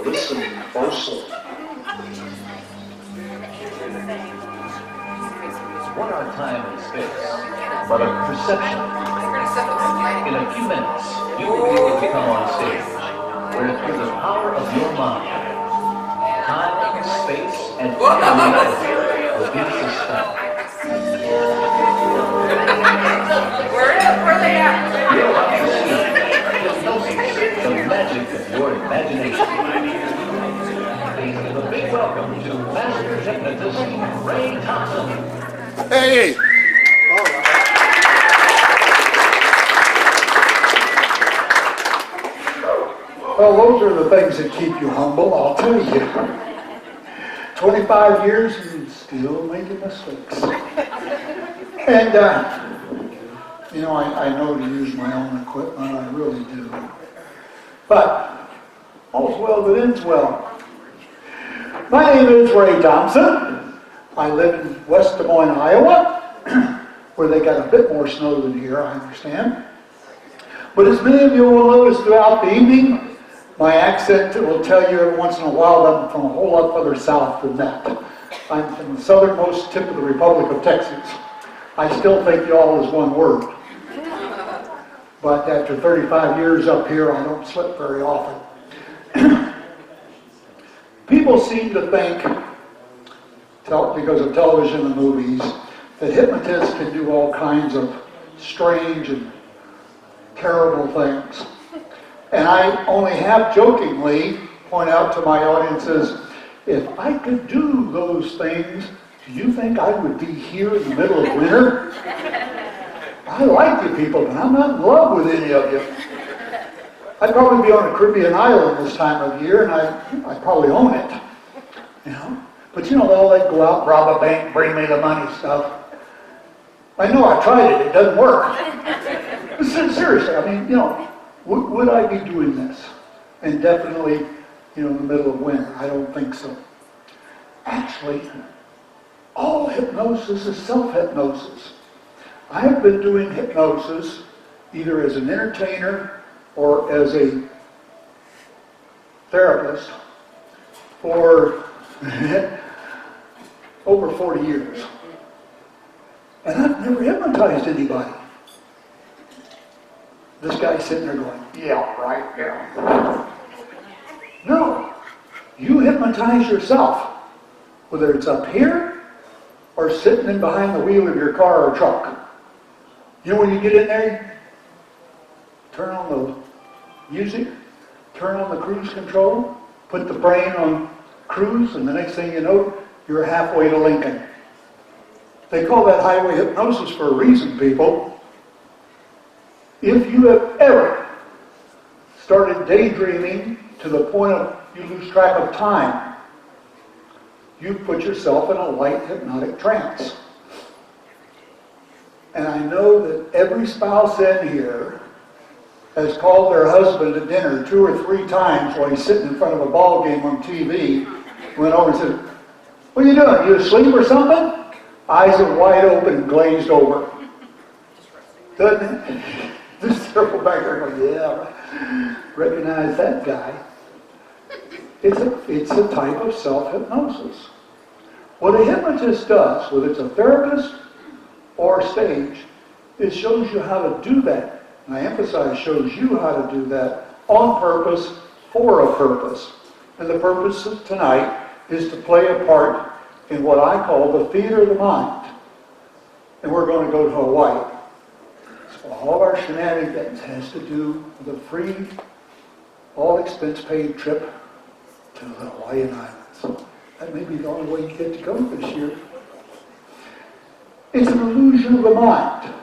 Listen closely. What are time and space but a perception? In a few minutes, you will be able to come on stage where through the power of your mind, time, space, and reality will be suspended. Where they at? You're about to see hypnosis, the magic of your imagination. A big welcome to Master Hypnotist Ray Thompson. Hey! All right. Well, those are the things that keep you humble, I'll tell you. 25 years and still making mistakes. And, you know, I know to use my own equipment, I really do. But all's well that ends well. My name is Ray Thompson. I live in West Des Moines, Iowa, where they got a bit more snow than here, I understand. But as many of you will notice throughout the evening, my accent will tell you every once in a while that I'm from a whole lot further south than that. I'm from the southernmost tip of the Republic of Texas. I still think y'all is one word. But after 35 years up here, I don't slip very often. People seem to think, because of television and movies, that hypnotists can do all kinds of strange and terrible things. And I only half jokingly point out to my audiences, if I could do those things, do you think I would be here in the middle of winter? I like you people, but I'm not in love with any of you. I'd probably be on a Caribbean island this time of year, and I'd probably own it, you know. But you know, all that go out, rob a bank, bring me the money stuff. I know I tried it; it doesn't work. Seriously, I mean, you know, would I be doing this? And definitely, you know, in the middle of winter, I don't think so. Actually, all hypnosis is self-hypnosis. I have been doing hypnosis either as an entertainer or as a therapist for over 40 years. And I've never hypnotized anybody. This guy's sitting there going, yeah, right, yeah. No, you hypnotize yourself, whether it's up here or sitting in behind the wheel of your car or truck. You know, when you get in there, turn on the music, turn on the cruise control, put the brain on cruise, and the next thing you know, you're halfway to Lincoln. They call that highway hypnosis for a reason, people. If you have ever started daydreaming to the point of you lose track of time, you put yourself in a light hypnotic trance. And I know that every spouse in here has called their husband to dinner 2 or 3 times while he's sitting in front of a ball game on TV, went over and said, what are you doing? You asleep or something? Eyes are wide open and glazed over. Doesn't it? Just circle back there and go, yeah, recognize that guy. It's a type of self-hypnosis. What a hypnotist does, whether it's a therapist or stage, it shows you how to do that. And I emphasize shows you how to do that on purpose, for a purpose. And the purpose of tonight is to play a part in what I call the theater of the mind. And we're going to go to Hawaii. So all of our shenanigans has to do with a free, all expense paid trip to the Hawaiian Islands. That may be the only way you get to go this year. It's an illusion of the mind.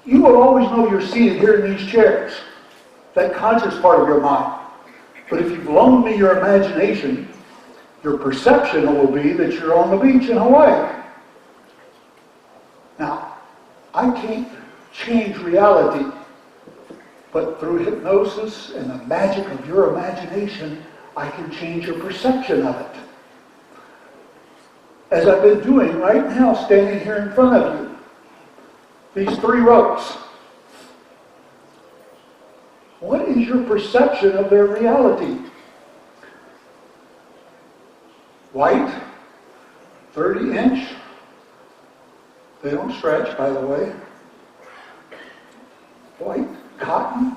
You will always know you're seated here in these chairs, that conscious part of your mind. But if you've loaned me your imagination, your perception will be that you're on the beach in Hawaii. Now, I can't change reality, but through hypnosis and the magic of your imagination, I can change your perception of it. As I've been doing right now, standing here in front of you. These 3 rows. What is your perception of their reality? White, 30-inch. They don't stretch, by the way. White, cotton,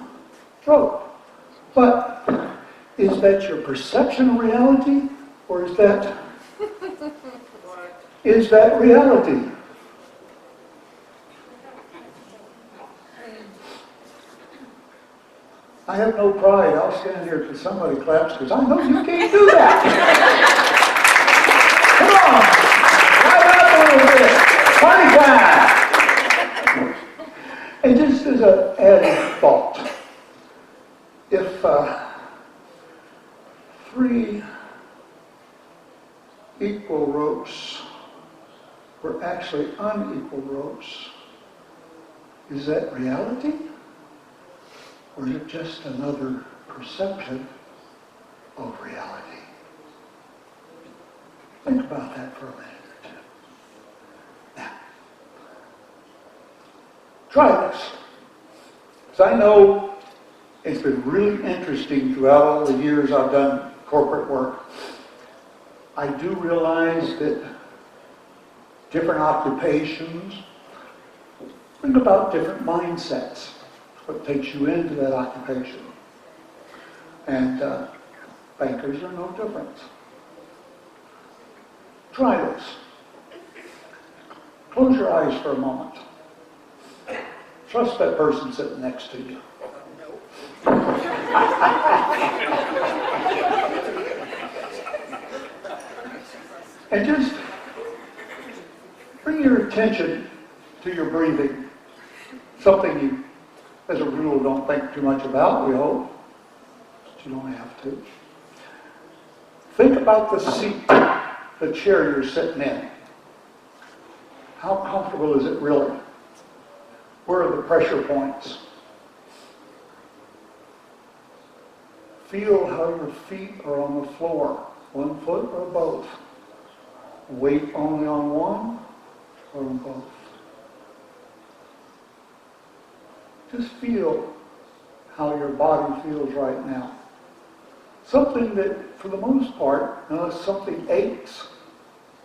rope. But is that your perception of reality, or is that reality? I have no pride. I'll stand here till somebody claps because I know you can't do that. Come on, live up a little bit. Party time. And just as an added thought, if 3 equal ropes were actually unequal ropes, is that reality? Or is it just another perception of reality? Think about that for a minute or two. Now, try this. Because I know it's been really interesting throughout all the years I've done corporate work. I do realize that different occupations bring about different mindsets. What takes you into that occupation. And bankers are no different. Try this. Close your eyes for a moment. Trust that person sitting next to you. And just bring your attention to your breathing. Something you, as a rule, don't think too much about, we hope. But you don't have to. Think about the seat, the chair you're sitting in. How comfortable is it really? Where are the pressure points? Feel how your feet are on the floor, 1 foot or both. Weight only on one or on both. Just feel how your body feels right now. Something that, for the most part, unless something aches,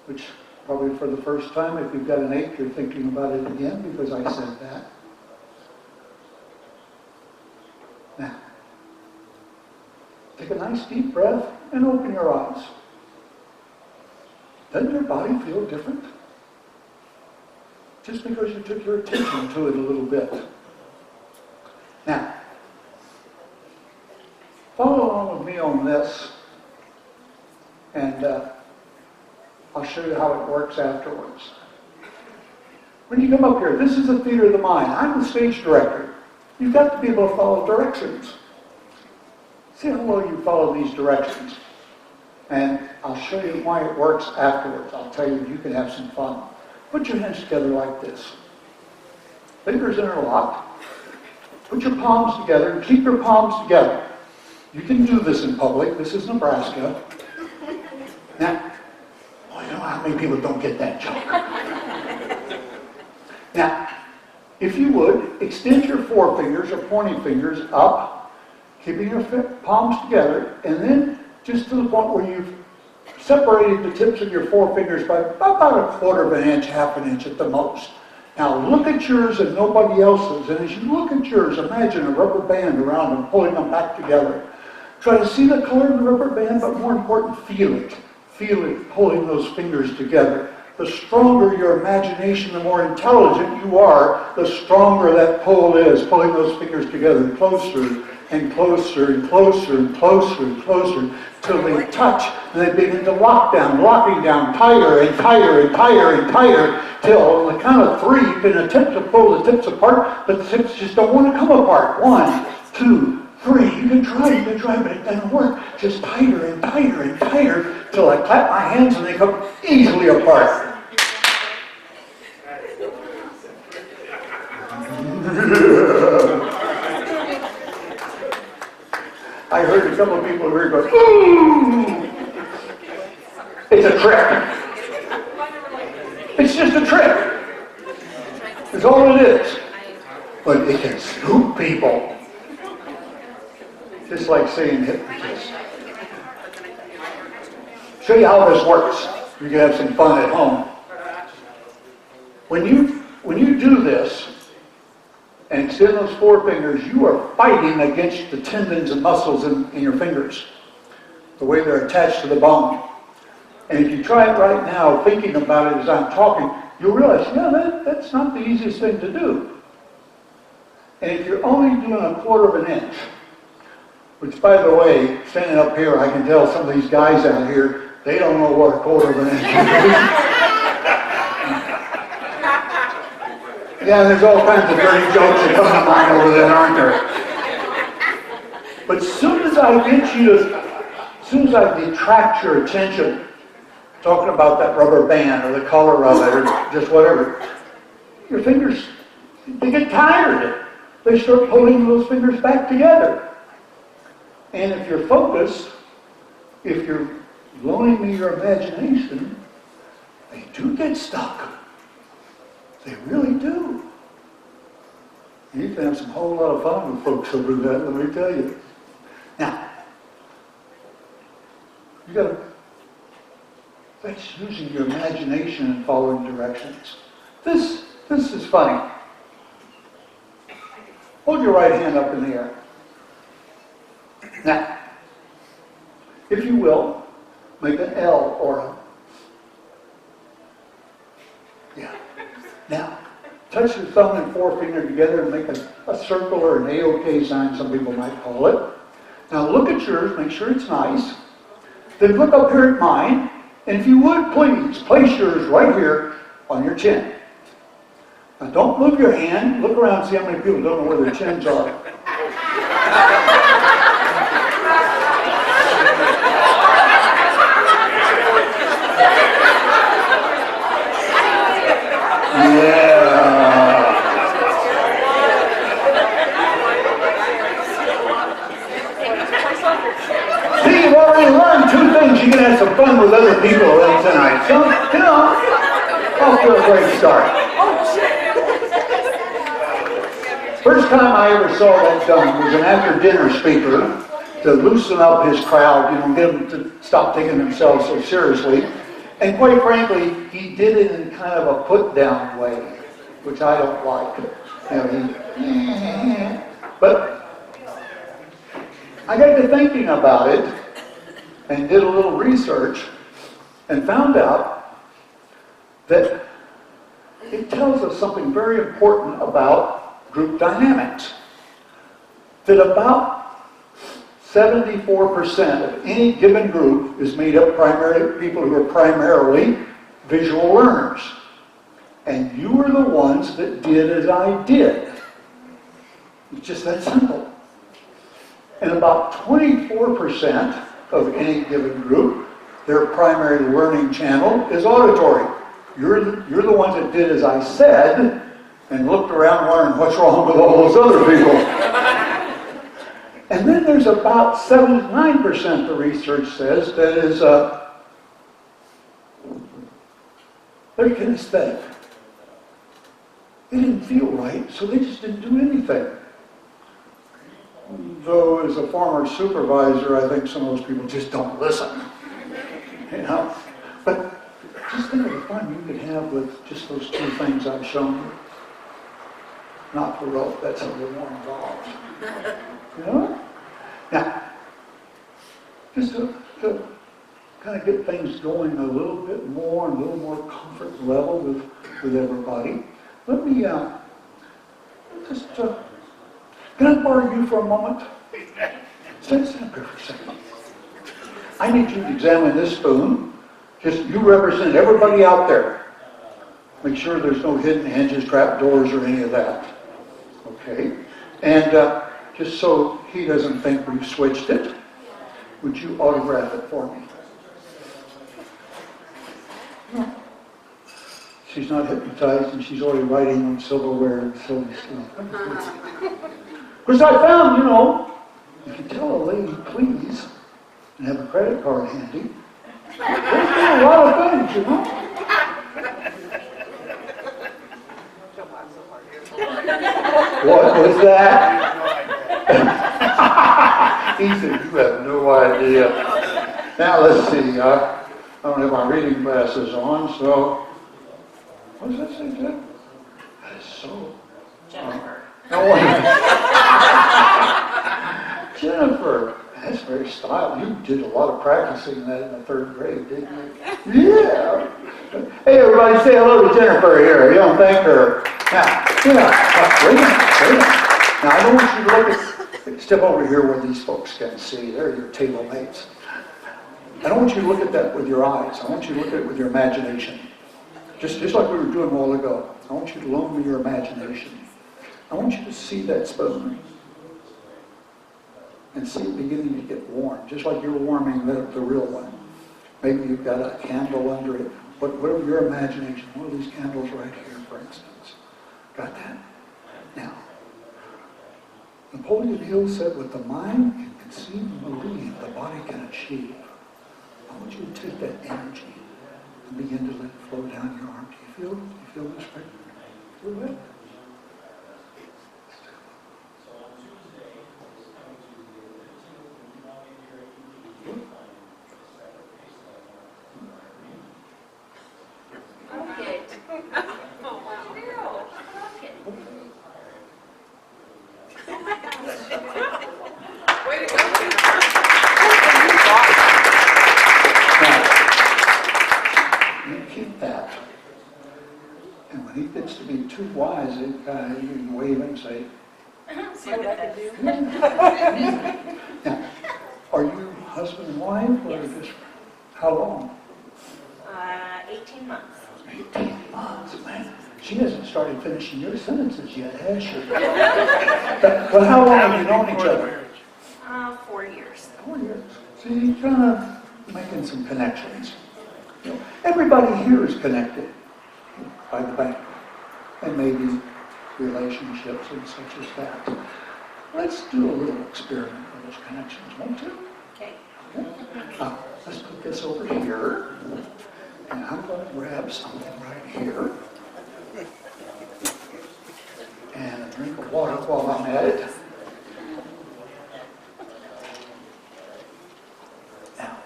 which probably for the first time, if you've got an ache, you're thinking about it again because I said that. Now, take a nice deep breath and open your eyes. Doesn't your body feel different? Just because you took your attention to it a little bit. Now, follow along with me on this, and I'll show you how it works afterwards. When you come up here, this is the theater of the mind. I'm the stage director. You've got to be able to follow directions. See how well you follow these directions. And I'll show you why it works afterwards. I'll tell you, you can have some fun. Put your hands together like this. Fingers interlocked. Put your palms together and keep your palms together. You can do this in public. This is Nebraska. Now, well, you know how many people don't get that joke. Now, if you would, extend your forefingers or pointing fingers up, keeping your palms together, and then just to the point where you've separated the tips of your forefingers by about 1/4 of an inch, 1/2 an inch at the most. Now look at yours and nobody else's, and as you look at yours, imagine a rubber band around them, pulling them back together. Try to see the color of the rubber band, but more important, feel it. Feel it pulling those fingers together. The stronger your imagination, the more intelligent you are, the stronger that pull is, pulling those fingers together closer and closer and closer and closer and closer till they touch and they begin to locking down tighter and tighter and tighter and tighter till on the count of 3 you can attempt to pull the tips apart, but the tips just don't want to come apart. 1, 2, 3. You can try, but it doesn't work. Just tighter and tighter and tighter till I clap my hands and they come easily apart. I heard a couple of people here go, ooh! It's a trick. It's just a trick. It's all it is. But it can spook people. just like saying hypnotist. Show you how this works. You can have some fun at home. When you do this and extend those forefingers, you are fighting against the tendons and muscles in your fingers, the way they're attached to the bone. And if you try it right now, thinking about it as I'm talking, you'll realize, yeah, that's not the easiest thing to do. And if you're only doing 1/4 of an inch, which, by the way, standing up here, I can tell some of these guys out here, they don't know what 1/4 of an inch is. Yeah, there's all kinds of dirty jokes that come to mind over there, aren't there? But as soon as I detract your attention, talking about that rubber band or the color of it or just whatever, your fingers, they get tired. They start pulling those fingers back together. And if you're focused, if you're loaning me your imagination, they do get stuck. They really do. You can have some whole lot of fun with folks who do that, let me tell you. Now, that's using your imagination and following directions. This is funny. Hold your right hand up in the air. Now, if you will, make an L or a... Yeah. Now, touch your thumb and forefinger together and make a circle or an A-OK sign, some people might call it. Now look at yours, make sure it's nice. Then look up here at mine, and if you would, please, place yours right here on your chin. Now don't move your hand, look around and see how many people don't know where their chins are. See, you've already learned 2 things. You can have some fun with other people tonight. So, off to a great start. First time I ever saw that done was an after-dinner speaker to loosen up his crowd, get them to stop taking themselves so seriously. And quite frankly, he did it in kind of a put-down way, which I don't like. But I got to thinking about it and did a little research and found out that it tells us something very important about group dynamics. That about 74% of any given group is made up primarily of people who are primarily visual learners. And you were the ones that did as I did. It's just that simple. And about 24% of any given group, their primary learning channel is auditory. You're the ones that did as I said and looked around wondering what's wrong with all those other people. And then there's about 79%, the research says, that is they're kinesthetic. They didn't feel right, so they just didn't do anything. Though as a former supervisor, I think some of those people just don't listen. But just think of the fun you could have with just those 2 things I've shown you. Not the rope, that's a little more involved. Now, just to kind of get things going a little bit more, a little more comfort level with everybody, let me just, can I borrow you for a moment? Stand up here for a second. I need you to examine this spoon. Just, you represent everybody out there. Make sure there's no hidden hinges, trap doors, or any of that. Okay? And just so he doesn't think we've switched it, would you autograph it for me? No. She's not hypnotized and she's already writing on silverware and silver stuff. Because I found, if you tell a lady please and have a credit card handy, there's been a lot of things, What was that? He said, you have no idea. Now let's see, I don't have my reading glasses on, so, what does that say, Jeff? That is so... Jennifer. No wonder. Jennifer, that's very stylish. You did a lot of practicing that in the 3rd grade, didn't you? Yeah. Hey, everybody, say hello to Jennifer here. You don't thank her. Now, wait a minute. Now, I don't want you to look at... Step over here where these folks can see. They're your table mates. I don't want you to look at that with your eyes. I want you to look at it with your imagination. Just like we were doing a while ago. I want you to loan me your imagination. I want you to see that spoon and see it beginning to get warm, just like you're warming the real one. Maybe you've got a candle under it. Whatever your imagination, one of these candles right here, for instance. Got that? Now, Napoleon Hill said, what the mind can conceive and believe, the body can achieve. I want you to take that energy and begin to let it flow down your arm. Do you feel this right? Feel that? Okay. Oh, wow. Way to go, Jennifer. You keep that. And when he gets to be too wise, you can wave and say, See what I can do? now, are you husband and wife, or Yes. just, how long? 18 months. 18 months, man. She hasn't started finishing your sentences yet, has she? But how long have you known each other? 4 years. 4 years. See, you're kind of making some connections. You know, everybody here is connected by the bank, and maybe relationships and such as that. Let's do a little experiment with those connections, won't you? Okay. Okay. Let's put this over here, and I'm going to grab something right here, and a drink of water while I'm at it. Now,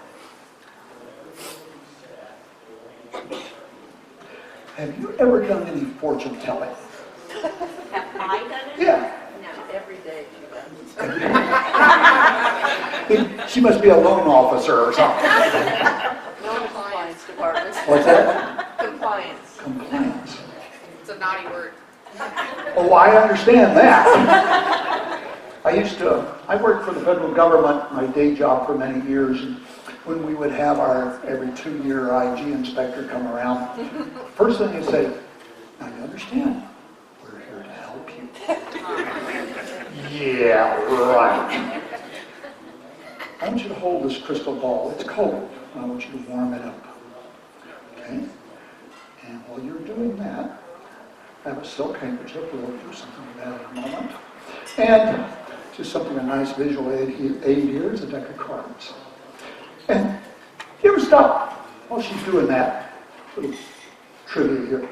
have you ever done any fortune telling? Have I done it? Yeah. No, every day she does. She must be a loan officer or something. No compliance department. What's that? Compliance. Compliance. It's a naughty word. Oh, I understand that. I worked for the federal government, my day job for many years, and when we would have our every 2-year IG inspector come around, first thing he'd say, now you understand, we're here to help you. Yeah, right. I want you to hold this crystal ball. It's cold. I want you to warm it up. Okay? And while you're doing that, I have a silk handkerchief. We'll do something with that in a moment. And just something, a nice visual aid here is a deck of cards. And you ever stop, while she's doing that, little trivia here.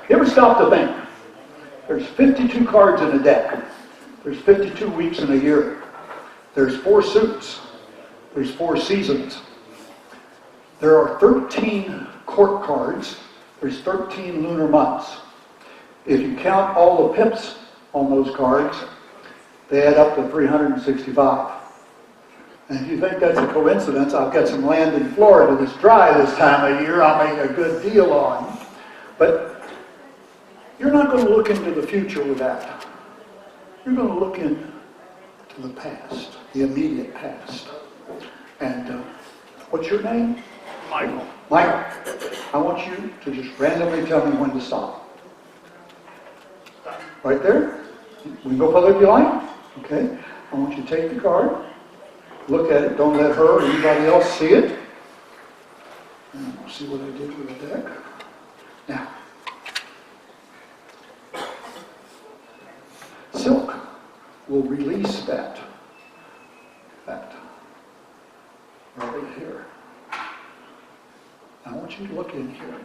You ever stop to think? There's 52 cards in a deck. There's 52 weeks in a year. There's 4 suits. There's 4 seasons. There are 13 court cards. There's 13 lunar months. If you count all the pips on those cards, they add up to 365. And if you think that's a coincidence, I've got some land in Florida that's dry this time of year I'll make a good deal on. But you're not going to look into the future with that. You're going to look into the past, the immediate past. And what's your name? Michael. Michael. I want you to just randomly tell me when to stop. Right there? We can go further if you like. Okay. I want you to take the card, look at it, don't let her or anybody else see it. And we'll see what I did with the deck. Now, silk will release that right here. I want you to look in here.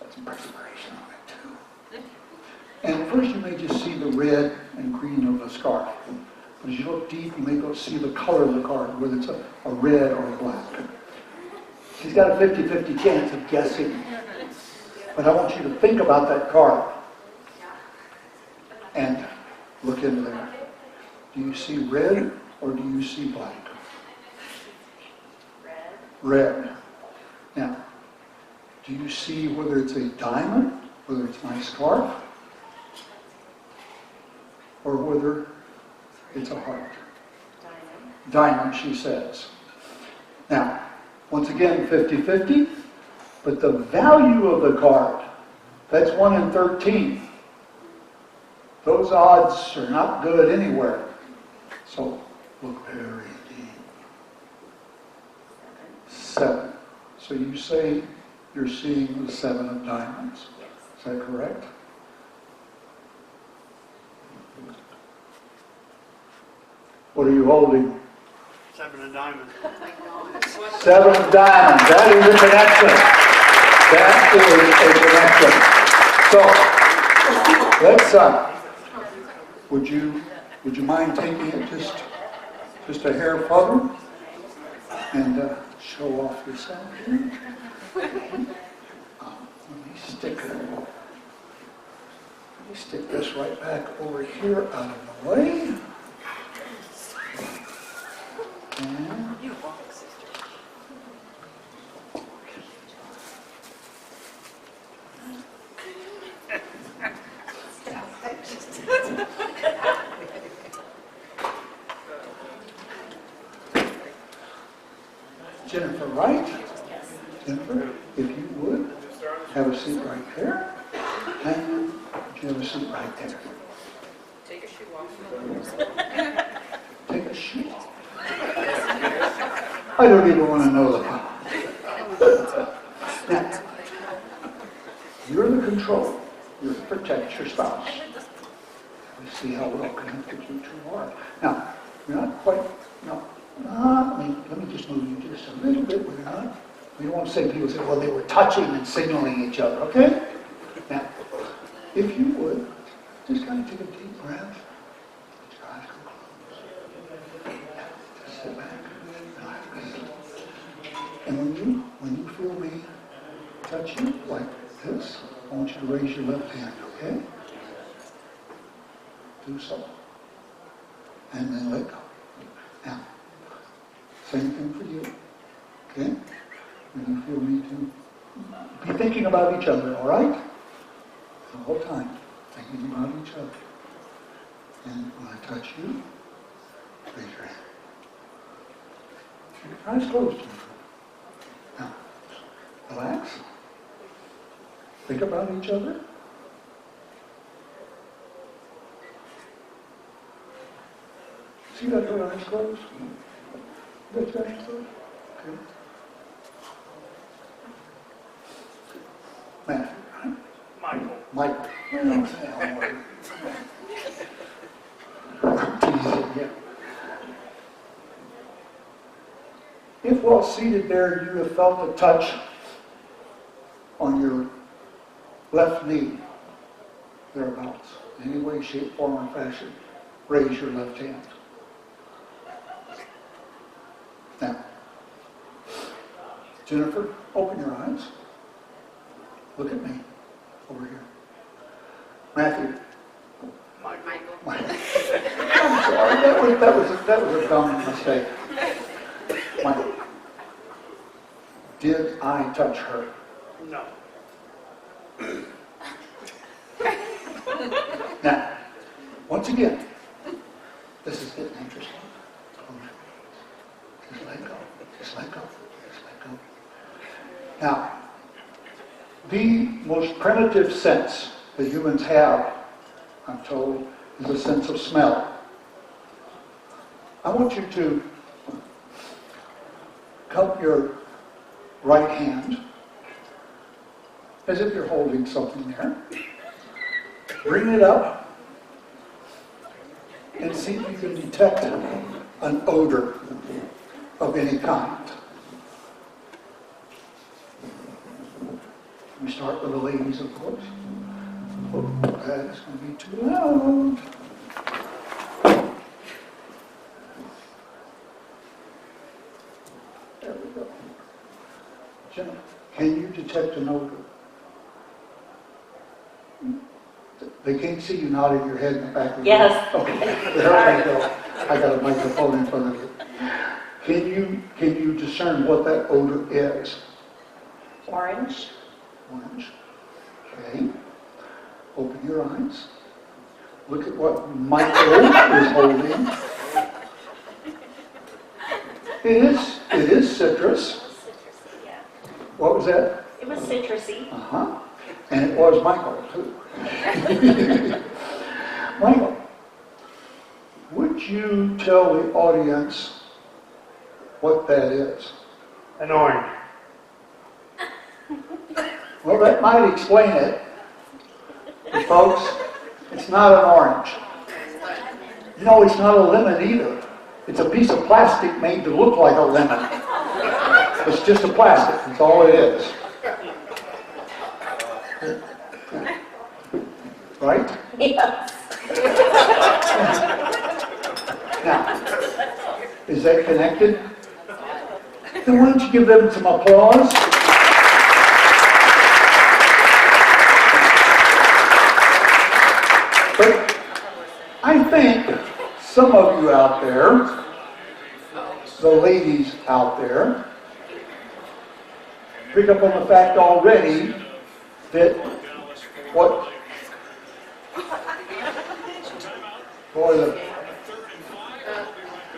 Got some perspiration on it too. And first you may just see the red and green of a scarf. As you look deep, you may be able to see the color of the card, whether it's a red or a black. She's got a 50-50 chance of guessing. But I want you to think about that card and look into there. Do you see red or do you see black? Red. Now, do you see whether it's a diamond, whether it's my scarf, or whether it's a heart? Diamond, she says. Now, once again, 50-50, but the value of the card, that's 1 in 13. Those odds are not good anywhere. So, look very deep. 7. So you say you're seeing the 7 of diamonds. Is that correct? What are you holding? 7 of diamonds. 7 of diamonds. That is a connection. That is a connection. So, let's, would you mind taking it just a hair further and show off yourself here? Let me stick this right back over here out of the way. And You walk, sister. Jennifer, right? Jennifer, if you would, have a seat right there. And you have a seat right there. Take a shoe off. Take a shoe off. I don't even want to know the how. Now, you're the control. You're to protect your spouse. We see how well connected you two are. Now, you're not quite, let me just move you just a little bit. We don't want to say people say, well, they were touching and signaling each other, okay? Now, if you would, just kind of take a deep breath. Let your eyes go closed. Just sit back. Relax. And when you feel me touch you like this, I want you to raise your left hand, okay? Do so. And then let go. Now, same thing for you. Okay? When you feel me to be thinking about each other, all right? The whole time, thinking about each other. And when I touch you, raise your hand. Keep your eyes closed. Now, relax. Think about each other. See that her eyes closed? That your eyes closed? Okay. Matthew, right? Michael. Teasing you. If while seated there you have felt a touch on your left knee, thereabouts, in any way, shape, form, or fashion, raise your left hand. Now, Jennifer, open your eyes. Look at me over here. Matthew. Michael. I'm sorry, that was a dumb mistake. Michael, did I touch her? No. Now, once again, this is getting interesting. Just let go. Just let go. Just let go. Now, the most primitive sense that humans have, I'm told, is a sense of smell. I want you to cup your right hand as if you're holding something there. Bring it up and see if you can detect an odor of any kind. We start with the ladies, of course. Oh, that's going to be too loud. Jennifer, can you detect an odor? They can't see you nodding your head in the back of the Yes. room. Okay, there we go. I got a microphone in front of you. Can you discern what that odor is? Orange. Orange. Okay. Open your eyes. Look at what Michael is holding. It is citrus. Yeah. What was that? It was citrusy. Uh-huh. And it was Michael, too. Michael, would you tell the audience what that is? An orange. Well, that might explain it. But folks, it's not an orange. No, it's not a lemon either. It's a piece of plastic made to look like a lemon. It's just a plastic. That's all it is. Right? Yes. Now, is that connected? Then why don't you give them some applause? But I think some of you out there, the ladies out there, pick up on the fact already that what, boy,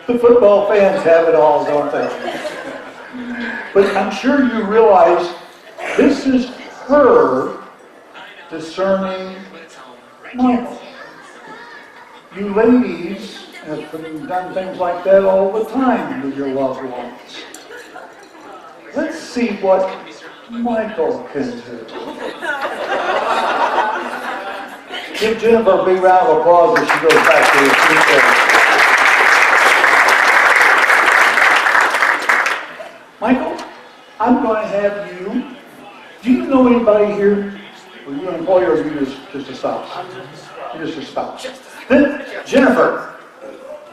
the football fans have it all, don't they? But I'm sure you realize this is her discerning Michael. You ladies have done things like that all the time with your loved ones. Let's see what Michael can do. Give Jennifer a big round of applause as she goes back to the seat. Michael, I'm going to have you. Do you know anybody here? Are you an employee or are you just a spouse? You're just a spouse. Then, Jennifer,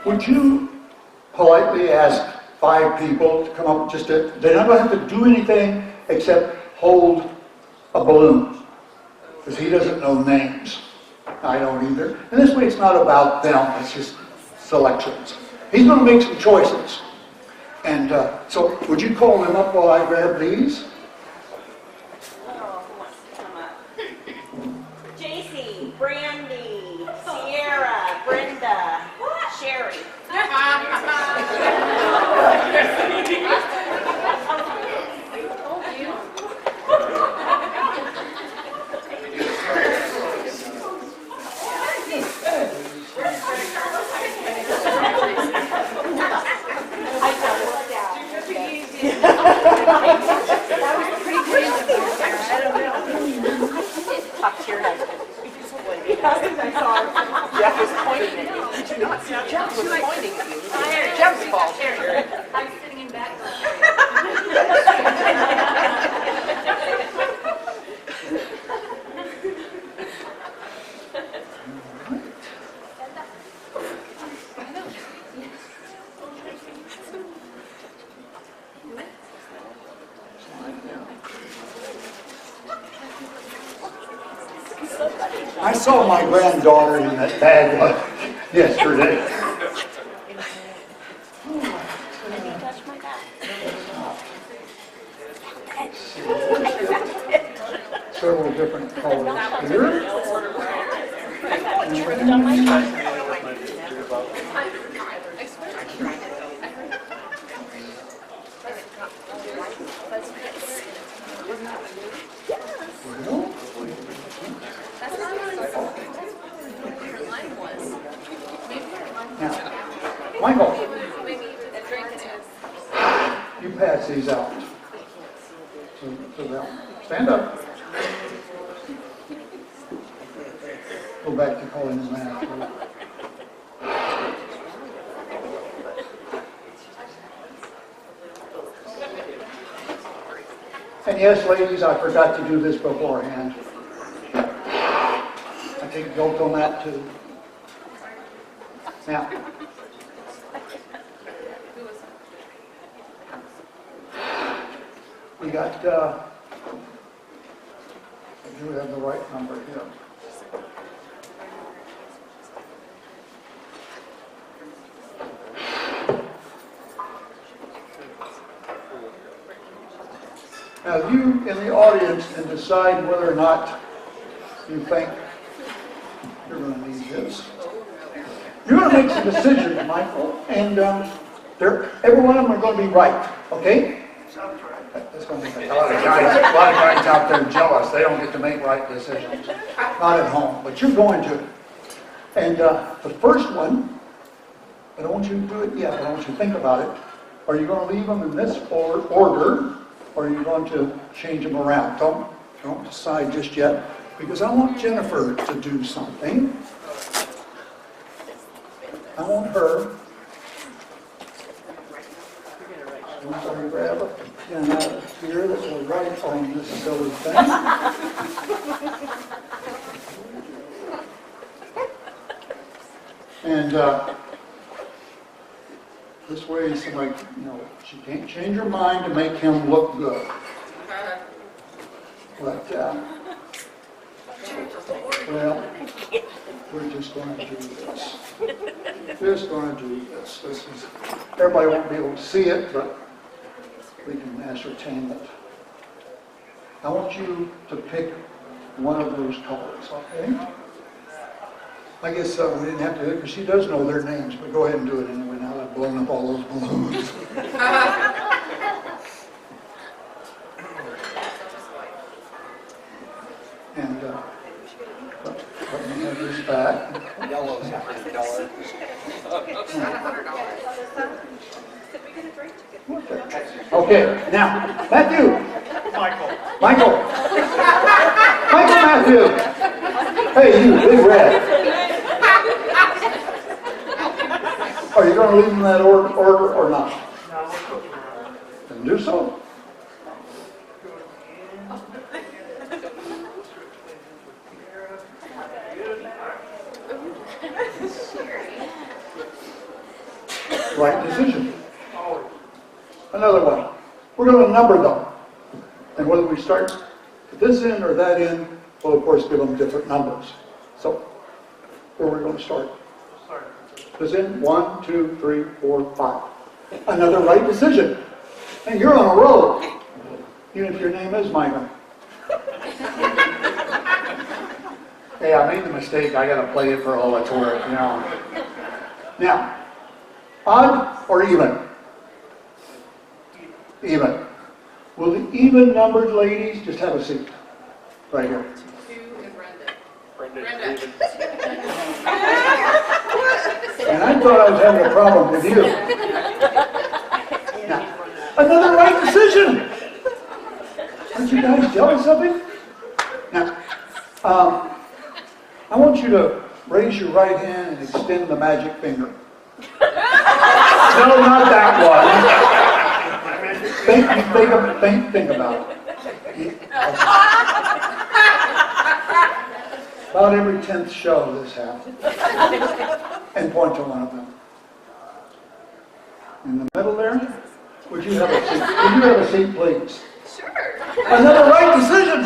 would you politely ask 5 people to come up they're not going to have to do anything except hold a balloon. Because he doesn't know names. I don't either. And this way it's not about them, it's just selections. He's going to make some choices. And so, would you call them up while I grab these? JC, Brandy, Sierra, Brenda, Sherry. Talk to your husband. I saw Jeff was pointing at you. Did you not see Jeff was pointing at you? Jeff's fault. I'm sitting in back. I saw my granddaughter in that bag yesterday. Touch my back. Several different colors here. I tripped on my back. Now, Michael, you pass these out. So now, stand up. Go back to calling him man. And yes, ladies, I forgot to do this beforehand. I take guilt on that too. Now, We got, I do have the right number here. Now, you in the audience can decide whether or not you think you're going to need this. You're going to make some decisions, Michael, and every one of them are going to be right, okay? Sounds right. That's going to be a lot of guys out there jealous. They don't get to make right decisions. Not at home, but you're going to. And the first one, I don't want you to do it yet, but I want you to think about it. Are you going to leave them in this order, or are you going to change them around? Don't decide just yet, because I want Jennifer to do something. I want her. I'm going to grab a pen out of here that will write on this silly thing. And this way, somebody, she can't change her mind to make him look good. But, well, we're just going to do this. Just going to do this. Everybody won't be able to see it, but we can ascertain it. I want you to pick one of those colors, okay? I guess we didn't have to do it because she does know their names, but go ahead and do it anyway now that I've blown up all those balloons. And let me have this back. Yellow's $100. Okay, now, Matthew. Michael. Matthew. Hey, you, big red. Are you going to leave them in that order or not? No, we'll cook them around. Then do so. Right decision. Another one. We're going to number them. And whether we start at this end or that end, we'll of course give them different numbers. So, where are we going to start? This end, 1, 2, 3, 4, 5. Another right decision. And you're on a roll. Even if your name is Michael. Hey, I made the mistake. I got to play it for all it's worth, Now, odd or even? Even. Will the even-numbered ladies just have a seat? Right here. Brenda. And I thought I was having a problem with you. Now, another right decision. Aren't you guys jealous of him? Now, I want you to raise your right hand and extend the magic finger. No, not that one. Think about it. About every 10th show this happens. And point to one of them. In the middle there, would you have a seat? Would you have a seat, please? Sure. Another right decision.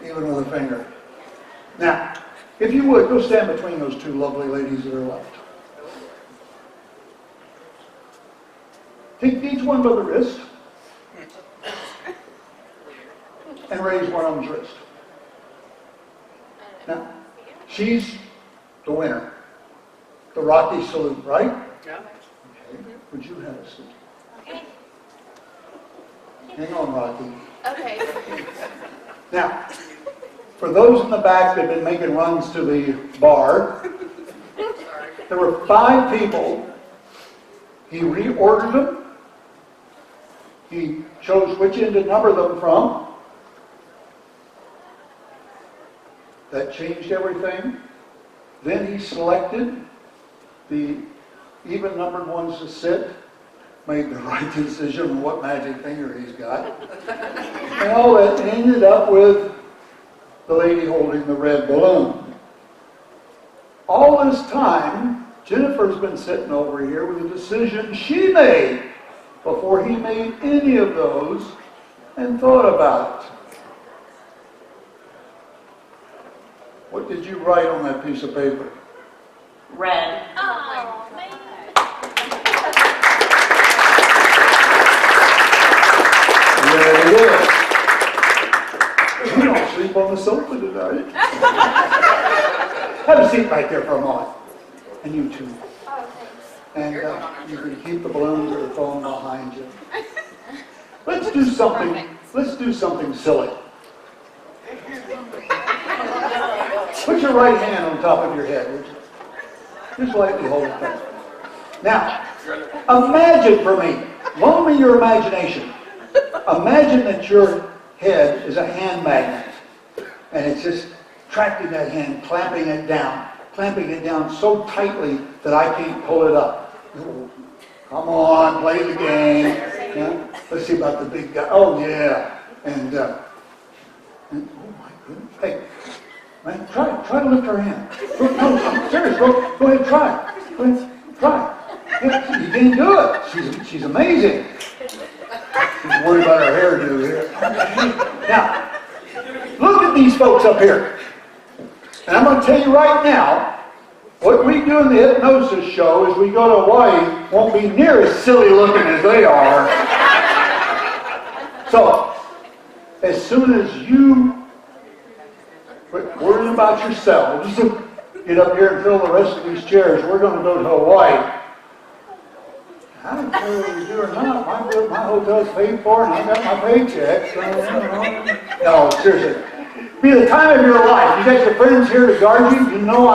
Even with a finger. Now, if you would, go stand between those two lovely ladies that are left. Take each one by the wrist and raise one of them's wrist. Now, she's the winner. The Rocky salute, right? Yeah. Okay. Would you have a seat? Okay. Hang on, Rocky. Okay. Now, for those in the back that have been making runs to the bar, there were 5 people. He reordered them. He chose which end to number them from. That changed everything. Then he selected the even-numbered ones to sit, made the right decision on what magic finger he's got. And all that ended up with the lady holding the red balloon. All this time, Jennifer's been sitting over here with a decision she made. before he made any of those and thought about it. What did you write on that piece of paper? Red. Oh, man. There it is. You don't sleep on the sofa tonight. Have a seat right there for a moment. And you too. Oh, thanks. And you can keep the balloons or the phone behind you. Let's do something silly. Put your right hand on top of your head, would you? Just lightly hold it there. Now, imagine for me, loan me your imagination. Imagine that your head is a hand magnet, and it's just tracking that hand, clamping it down so tightly that I can't pull it up. Come on, play the game. Yeah? Let's see about the big guy. Oh, yeah. And oh, my goodness. Hey, man, try to lift her hand. No, I'm serious. Go ahead, try. Go ahead, try. Yeah, you didn't do it. She's amazing. She's worried about her hairdo here. Now, look at these folks up here. And I'm going to tell you right now, what we do in the hypnosis show is we go to Hawaii, won't be near as silly looking as they are. So, as soon as you quit worrying about yourselves, get up here and fill the rest of these chairs, we're going to go to Hawaii. I don't care whether you do or not. My hotel's paid for and I got my paycheck. So, no, seriously. Be the time of your life. You got your friends here to guard you. You know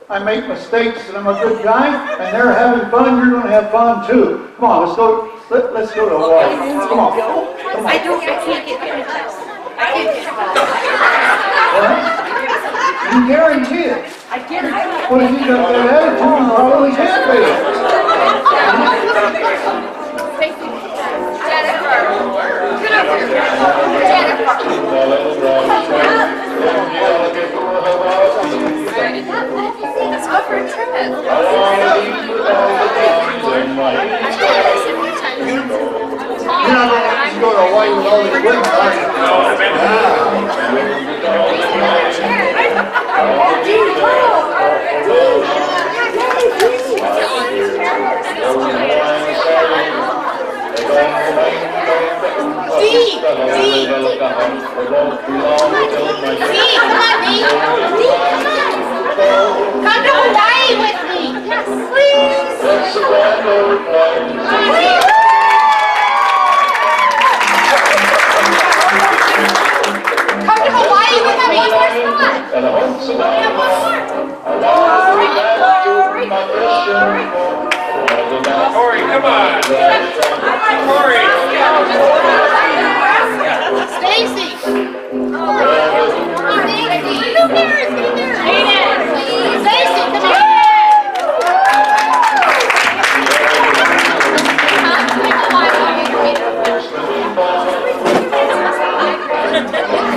I make mistakes and I'm a good guy, and they're having fun. You're going to have fun too. Come on, let's go. Let's go to Hawaii. Come on. Come on. I can't get hypnotized. I can't get hypnotized. You guarantee it. I can't. Well, if you got that attitude, you probably can't be. Let's go for a trip. You're not going to go to Hawaii with all these women, are you? Come to Hawaii with me. Yes, please. Come to Hawaii with me. One more spot. And one more. Corey, come on. Corey. Stacy. Come here. Stacy, come here.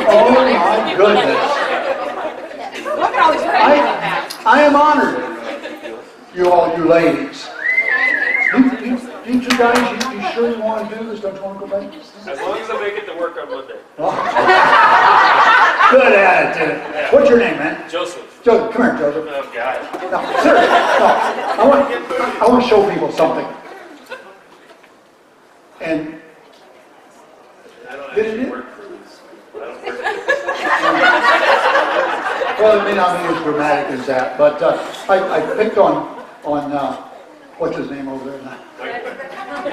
Oh my goodness. I am honored. You ladies. You two guys, you sure you want to do this? Don't you want to go back? As long as I make it to work on Monday. Good attitude. What's your name, man? Joseph. Joseph, come here, Joseph. Oh, God. No, seriously. No. I want to show people something. And I don't Did actually it? work for this. I don't work for well, it may not be as dramatic as that, but I picked on what's his name over there now? this.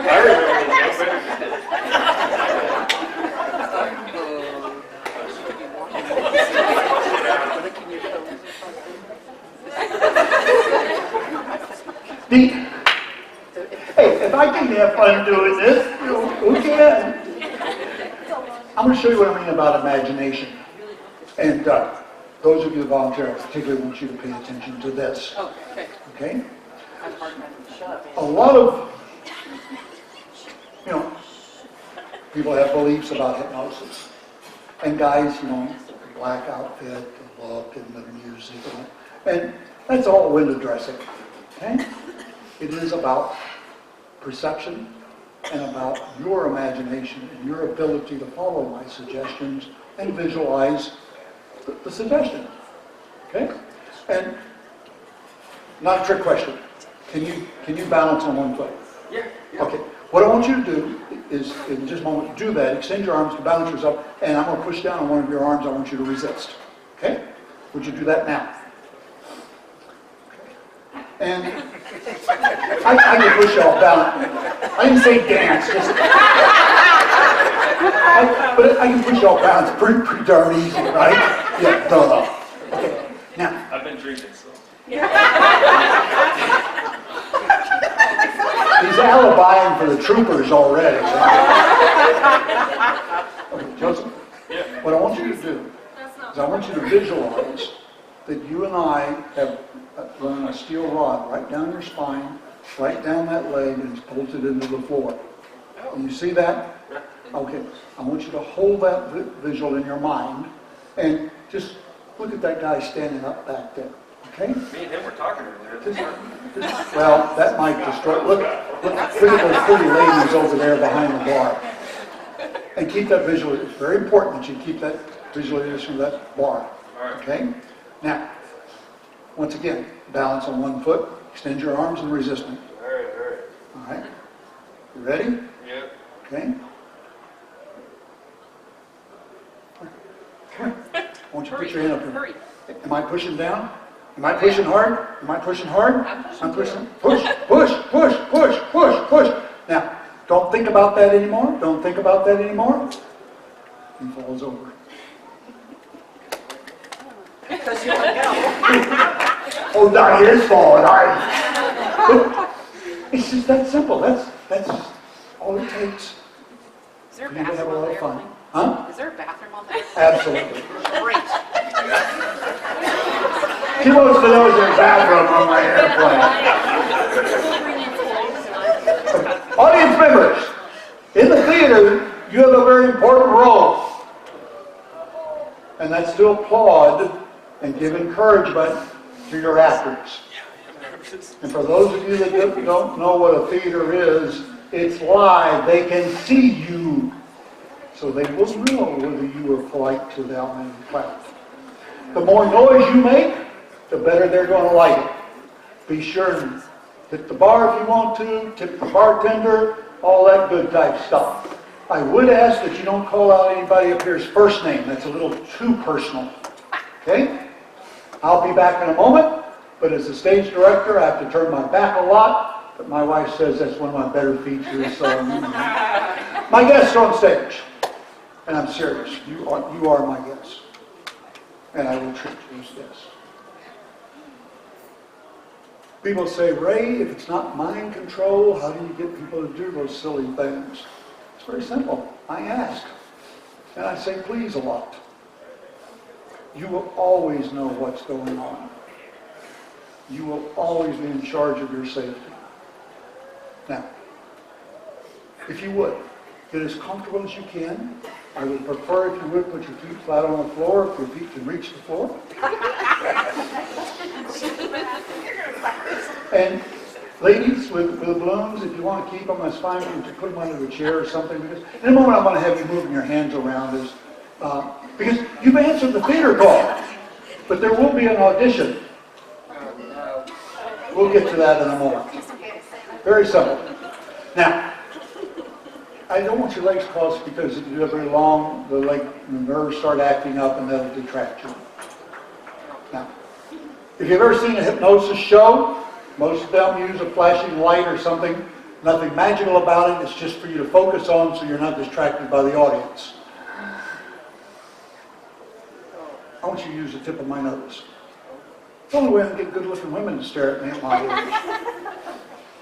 I remember Hey, if I can have fun doing this, who can? I'm going to show you what I mean about imagination. And those of you that volunteer, I particularly want you to pay attention to this. Okay? A lot of, people have beliefs about hypnosis. And guys, the black outfit, the look, and the music, and that's all window dressing. Okay? It is about perception and about your imagination and your ability to follow my suggestions and visualize the suggestion. Okay? And not a trick question. Can you balance on one foot? Yeah. Okay. What I want you to do is, in just a moment, do that. Extend your arms to balance yourself, and I'm going to push down on one of your arms. I want you to resist. Okay? Would you do that now? And I can push you off balance. I didn't say dance, but I can push you off balance pretty darn easy, right? Yeah, duh. Okay. Now, I've been drinking, so. he's alibiing for the troopers already. Okay, Joseph, Yeah. what I want you to do is I want you to visualize that you and I have run a steel rod right down your spine, right down that leg, and it's bolted into the floor. And you see that? Okay. I want you to hold that visual in your mind and just look at that guy standing up back there. Okay? Me and him were talking earlier. Well, that might destroy. Look at those pretty ladies over there behind the bar. And keep that visual. It's very important that you keep that visualization of that bar. Okay? Now, once again, balance on one foot. Extend your arms and resist me. All right. All right? You ready? Yeah. Okay? Come on. I want you to put your hand up here. Hurry. Am I pushing down? Am I pushing hard? Am I pushing hard? I'm pushing. Push, push, push, push, push, push. Now, don't think about that anymore. Don't think about that anymore. He falls over. Because you want to go. Oh, not his fault. It's just that simple. That's just all it takes. Is there a You can have bathroom a on lot the of fun. airplane? Huh? Is there a bathroom on there? Absolutely. Great. She wants to know is there a bathroom on my airplane. Audience members, in the theater, you have a very important role. And that's to applaud and give encouragement to your actors. And for those of you that don't know what a theater is, it's live. They can see you. So they will know whether you were polite to them and clapped. The more noise you make, the better they're going to like it. Be sure to hit the bar if you want to, tip the bartender, all that good type stuff. I would ask that you don't call out anybody up here's first name. That's a little too personal. Okay? I'll be back in a moment, but as a stage director, I have to turn my back a lot, but my wife says that's one of my better features. So, my guests are on stage, and I'm serious. You are my guests, and I will treat you as guests. People say, Ray, if it's not mind control, how do you get people to do those silly things? It's very simple. I ask, and I say please a lot. You will always know what's going on. You will always be in charge of your safety. Now, if you would, get as comfortable as you can. I would prefer if you would put your feet flat on the floor, if your feet can reach the floor. And ladies with balloons, if you want to keep them, that's fine. You can put them under the chair or something. Because in a moment, I'm going to have you moving your hands around because you've answered the theater call, but there will be an audition. We'll get to that in a moment. Very simple. Now, I don't want your legs crossed because if you're very long, the nerves start acting up and that'll detract you. Now, if you've ever seen a hypnosis show, most of them use a flashing light or something. Nothing magical about it. It's just for you to focus on so you're not distracted by the audience. I want you to use the tip of my nose. It's the only way I can get good-looking women to stare at me at my age.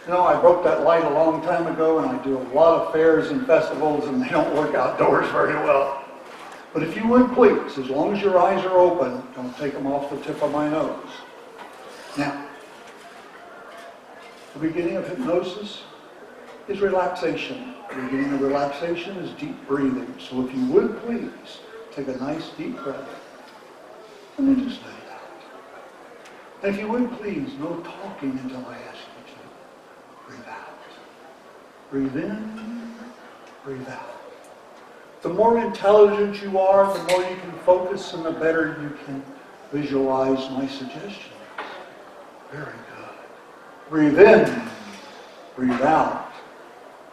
You know, I broke that light a long time ago, and I do a lot of fairs and festivals, and they don't work outdoors very well. But if you would please, as long as your eyes are open, don't take them off the tip of my nose. Now, the beginning of hypnosis is relaxation. The beginning of relaxation is deep breathing. So if you would please, take a nice deep breath. And then just let it out. And if you would please, no talking until I ask you to. Breathe out. Breathe in. breathe out. The more intelligent you are, the more you can focus and the better you can visualize my suggestions. Very good. Breathe in, breathe out.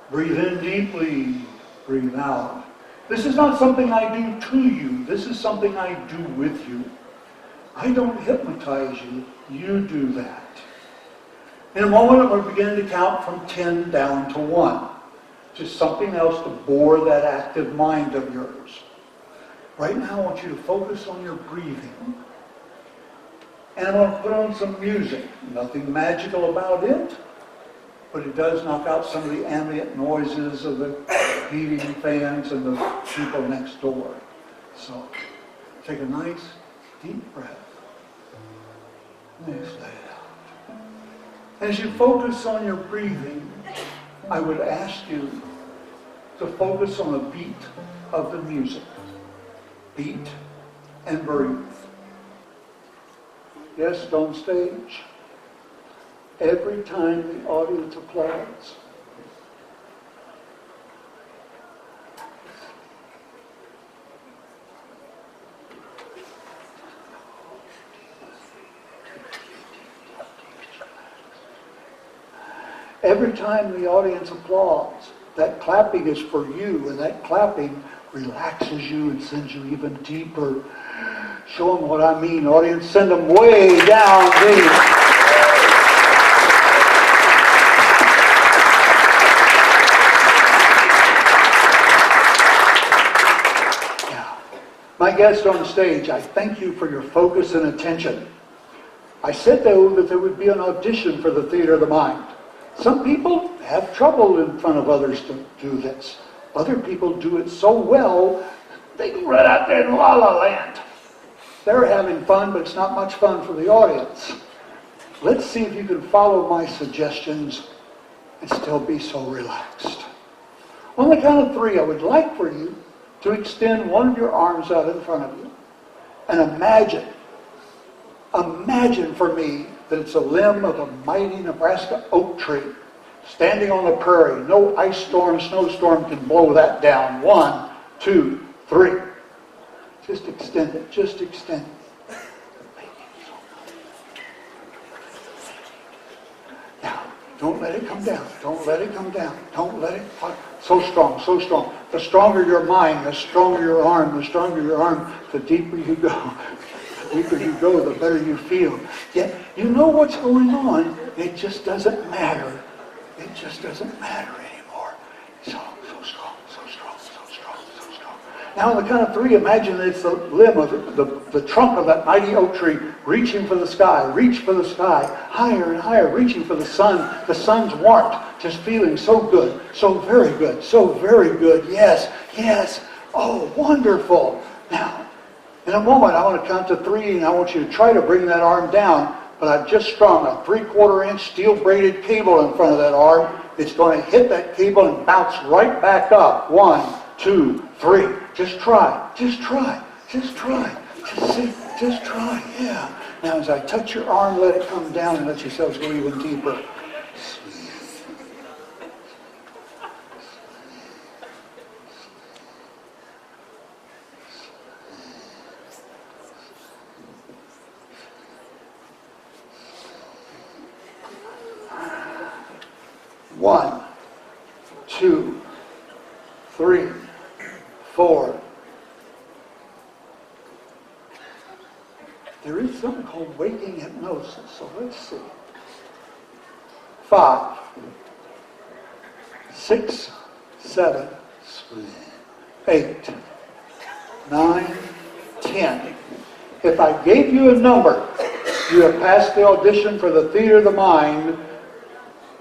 Breathe in deeply, breathe out. This is not something I do to you. This is something I do with you. I don't hypnotize you. You do that. In a moment, I'm going to begin to count from 10 down to 1. Just something else to bore that active mind of yours. Right now, I want you to focus on your breathing. And I'm going to put on some music. Nothing magical about it, but it does knock out some of the ambient noises of the heating fans and the people next door. So, take a nice, deep breath. Next, let it out. As you focus on your breathing, I would ask you to focus on the beat of the music. Beat and breathe. Yes, on stage. Every time the audience applauds, every time the audience applauds, that clapping is for you, and that clapping relaxes you and sends you even deeper. Show them what I mean, audience. Send them way down deep. Now, my guest on stage, I thank you for your focus and attention. I said, though, that there would be an audition for the theater of the mind. Some people have trouble in front of others to do this. Other people do it so well, they can run out there in La La Land. They're having fun, but it's not much fun for the audience. Let's see if you can follow my suggestions and still be so relaxed. On the count of 3, I would like for you to extend one of your arms out in front of you and imagine for me that it's a limb of a mighty Nebraska oak tree standing on the prairie. No ice storm, snowstorm can blow that down. 1, 2, 3. Just extend it. Just extend it. Now, don't let it come down. Don't let it come down. Don't let it... So strong, so strong. The stronger your mind, the stronger your arm, the stronger your arm, the deeper you go. The deeper you go, the better you feel. Yet, you know what's going on. It just doesn't matter. It just doesn't matter anymore. So strong, so strong, so strong, so strong. Now, on the count of 3, imagine that it's the limb of the trunk of that mighty oak tree reaching for the sky. Reach for the sky. Higher and higher, reaching for the sun. The sun's warmth, just feeling so good. So very good. So very good. Yes, yes. Oh, wonderful. Now, in a moment, I want to count to 3, and I want you to try to bring that arm down. But I've just strung a 3/4 inch steel braided cable in front of that arm. It's going to hit that cable and bounce right back up. 1, 2, 3. Just try. Just try. Just try. Just see. Just try. Yeah. Now as I touch your arm, let it come down and let yourselves go even deeper. One, 2, 3, 4. There is something called waking hypnosis, so let's see. 5, 6, 7, 8, 9, 10. If I gave you a number, you have passed the audition for the theater of the mind.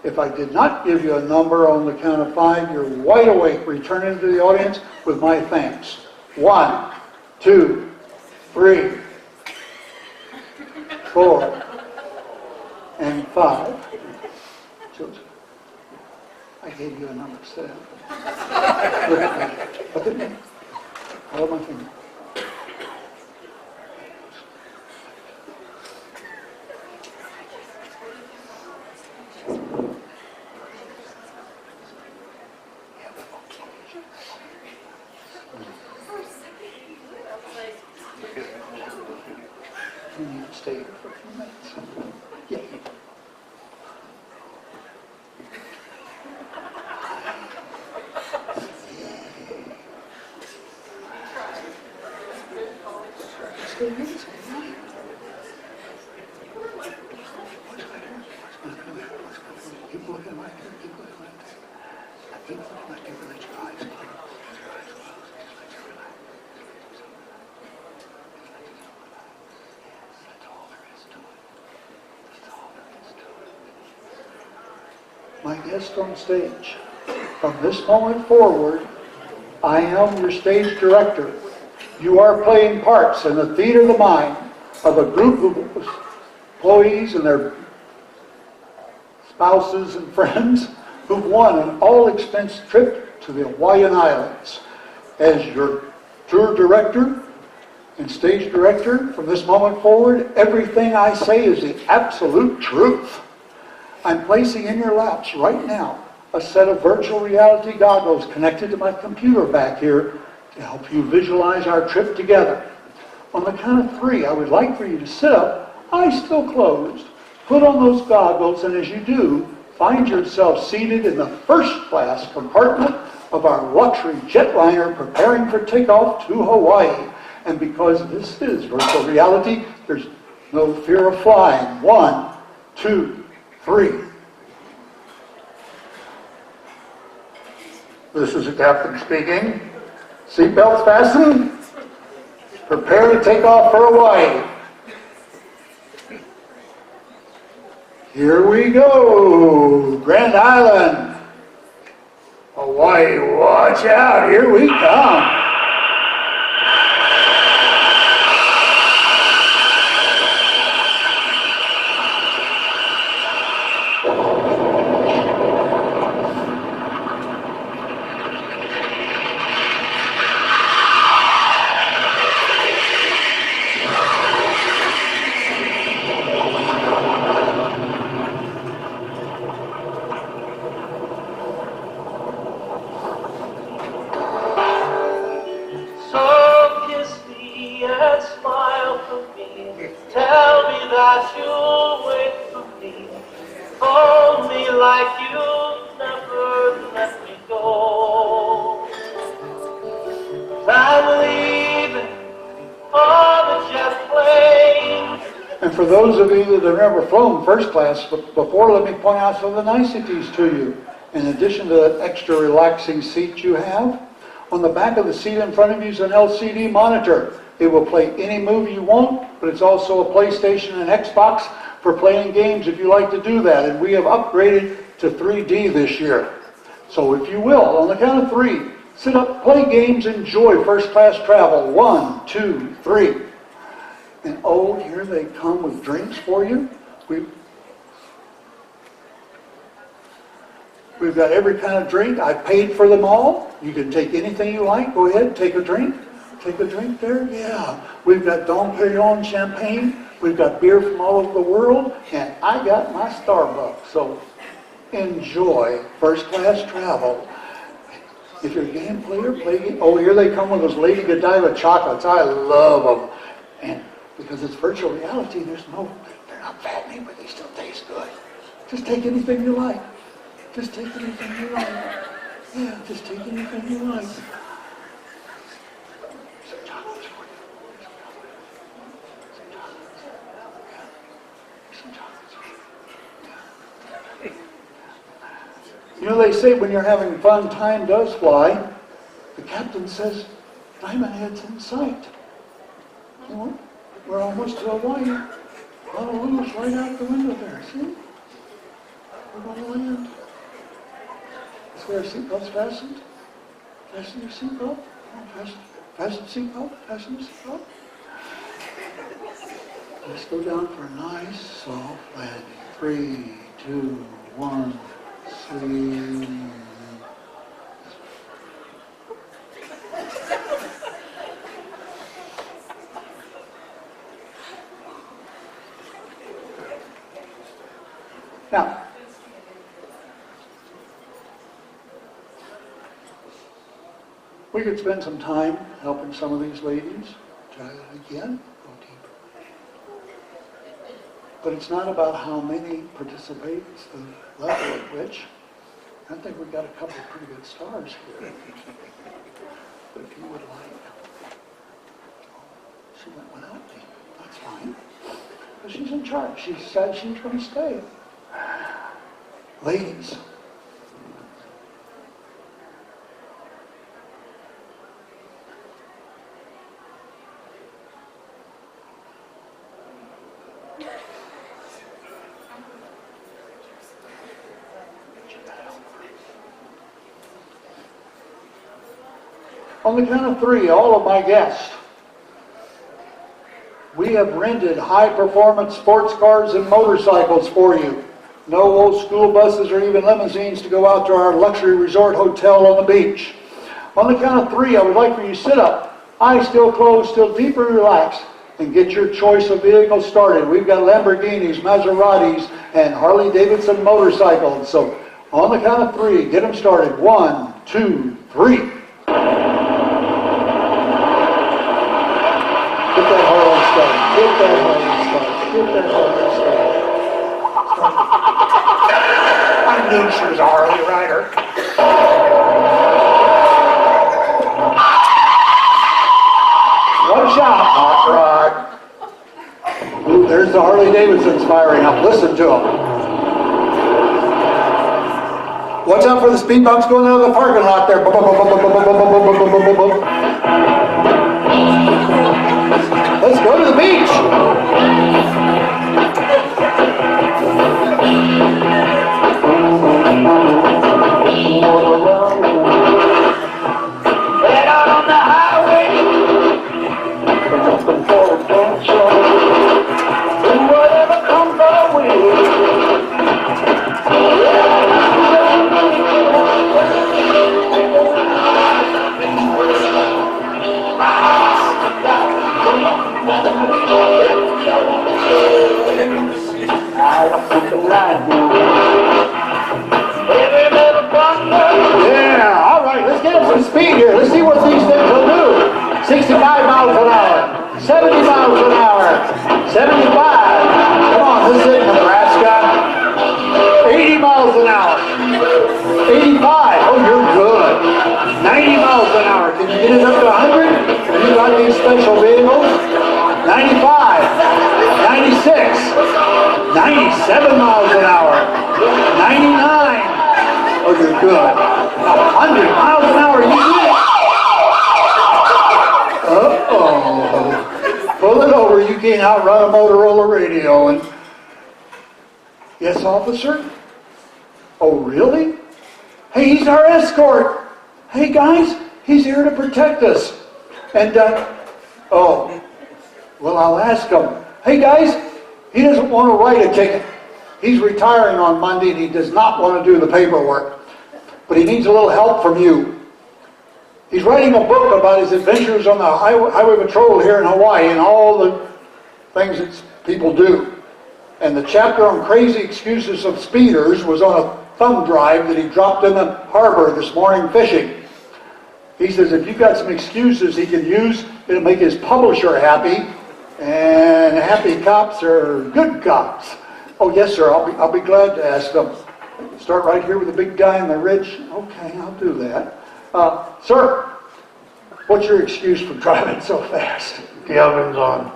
If I did not give you a number on the count of 5, you're wide awake, returning to the audience with my thanks. 1, 2, 3, 4, and 5. Joseph, I gave you a number. Sit down. Look at me. Look at me. Follow my finger. Keep looking right there. Keep looking right there. Keep looking right there. Let your eyes close. Let your eyes close. Let your relax. That's all there is to it. That's all there is to it. My guest on stage. From this moment forward, I am your stage director. You are playing parts in the theater of the mind of a group of employees and their spouses and friends who've won an all-expense trip to the Hawaiian Islands. As your tour director and stage director, from this moment forward, everything I say is the absolute truth. I'm placing in your laps right now a set of virtual reality goggles connected to my computer back here to help you visualize our trip together. On the count of 3, I would like for you to sit up, eyes still closed, put on those goggles, and as you do, find yourself seated in the first class compartment of our luxury jetliner preparing for takeoff to Hawaii. And because this is virtual reality, there's no fear of flying. 1, 2, 3. This is the captain speaking. Seatbelts fastened. Prepare to take off for Hawaii. Here we go. Grand Island. Hawaii, watch out. Here we come. For those of you that have never flown first class before, let me point out some of the niceties to you. In addition to that extra relaxing seat you have, on the back of the seat in front of you is an LCD monitor. It will play any movie you want, but it's also a PlayStation and Xbox for playing games if you like to do that. And we have upgraded to 3D this year. So if you will, on the count of 3, sit up, play games, enjoy first class travel. 1, 2, 3. And oh, here they come with drinks for you. We've got every kind of drink. I paid for them all. You can take anything you like. Go ahead, take a drink. Take a drink there. Yeah. We've got Dom Perignon champagne. We've got beer from all over the world. And I got my Starbucks. So enjoy first class travel. If you're a game player, play game. Oh, here they come with those Lady Godiva chocolates. I love them. And because it's virtual reality, they're not fattening, but they still taste good. Just take anything you like. Just take anything you like. Yeah, just take anything you like. Some chocolates for you. Some chocolates. Yeah. Some chocolates for you. Yeah. You know, they say when you're having fun, time does fly. The captain says, Diamond Head's in sight. You know? We're almost to Hawaii. Honolulu's right out the window there, see? We're going to land. Is there a seatbelts fastened? Fasten your seatbelt. Fasten seatbelt. Fasten your seatbelt. Let's go down for a nice, soft landing. 3, 2, 1, 3. Now, we could spend some time helping some of these ladies. Try that again. Go deeper. But it's not about how many participate, it's the level at which. I think we've got a couple of pretty good stars here. But if you would like, She went without me. That's fine. But she's in charge. She said she's going to stay. Ladies. On the count of three, all of my guests, we have rented high-performance sports cars and motorcycles for you. No old school buses or even limousines to go out to our luxury resort hotel on the beach. On the count of three, I would like for you to sit up, eyes still closed, still deeply relaxed, and get your choice of vehicle started. We've got Lamborghinis, Maseratis, and Harley-Davidson motorcycles. So on the count of three, get them started. 1, 2, 3. Get that Harley started. Get that Harley started. Get that Harley started. I knew she was a Harley rider. Watch out, hot rod. Ooh, there's the Harley Davidsons firing up. Listen to them. Watch out for the speed bumps going out of the parking lot there. Let's go to the beach. Head out on the highway, looking for adventure, and whatever comes our way. Yeah, all right, let's get some speed here. Let's see what these things will do. 65 miles an hour, 70 miles an hour, 75. Come on, this is Nebraska. 80 miles an hour, 85. Oh, you're good. 90 miles an hour. Can you get it up to 100? Have you got these special vehicles? 95, 96, 97 miles an hour, 99. Oh, you're good. 100 miles an hour, you get it. Uh-oh. Pull it over, you can't outrun a Motorola radio. And yes, officer? Oh, really? Hey, he's our escort. Hey, guys, he's here to protect us. And, oh, well, I'll ask him. Hey, guys, he doesn't want to write a ticket. He's retiring on Monday and he does not want to do the paperwork. But he needs a little help from you. He's writing a book about his adventures on the highway patrol here in Hawaii and all the things that people do. And the chapter on crazy excuses of speeders was on a thumb drive that he dropped in the harbor this morning fishing. He says if you've got some excuses he can use, it'll make his publisher happy. And happy cops are good cops. Oh, yes, sir. I'll be glad to ask them. Start right here with the big guy on the ridge. Okay, I'll do that. Sir, what's your excuse for driving so fast? The oven's on.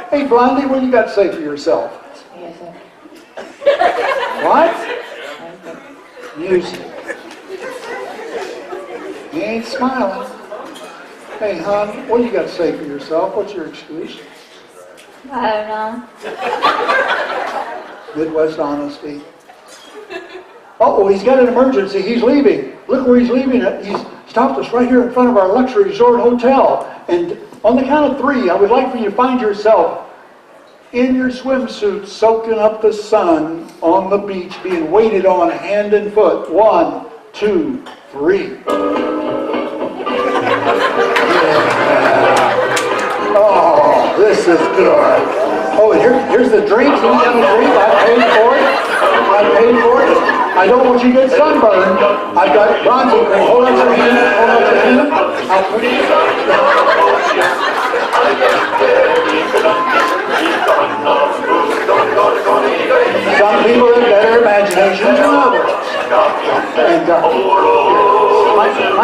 Hey, Blondie, what you got to say for yourself? Yes, sir. What? Music. You ain't smiling. Hey, hon, what do you got to say for yourself? What's your excuse? I don't know. Midwest honesty. Uh-oh, he's got an emergency. He's leaving. Look where he's leaving. He's stopped us right here in front of our luxury resort hotel. And on the count of three, I would like for you to find yourself in your swimsuit, soaking up the sun on the beach, being waited on hand and foot. 1, 2, 3. Oh, this is good. Oh, here's the drinks. You got a drink. I paid for it. I paid for it. I don't want you to get sunburned. I've got bronzing cream. Hold on your hand. Hold on your hand. I'll put it. Some people have better imaginations than others. And,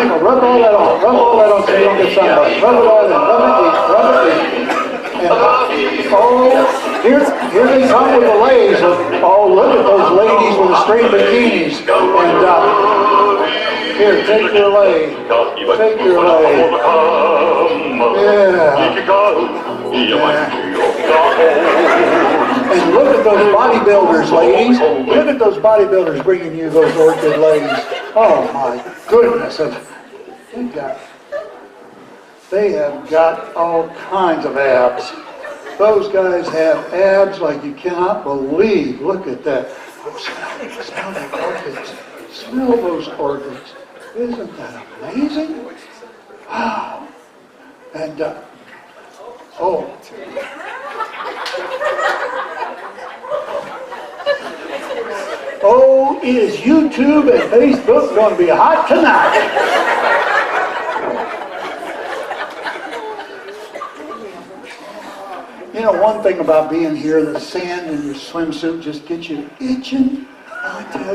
Michael, rub all that on. Rub all that on so you don't get sunburned. Rub it all in. Rub it in. And, here they come with the lays. Oh, look at those ladies with the straight bikinis. And here, take your lay. Take your lay. Yeah. And look at those bodybuilders, ladies. Look at those bodybuilders bringing you those orchid ladies. Oh my goodness. They have got all kinds of abs. Those guys have abs like you cannot believe. Look at that. Smell the orchids. Smell those orchids. Isn't that amazing? Wow. And, is YouTube and Facebook going to be hot tonight? You know, one thing about being here, the sand in your swimsuit just gets you itching. I tell you.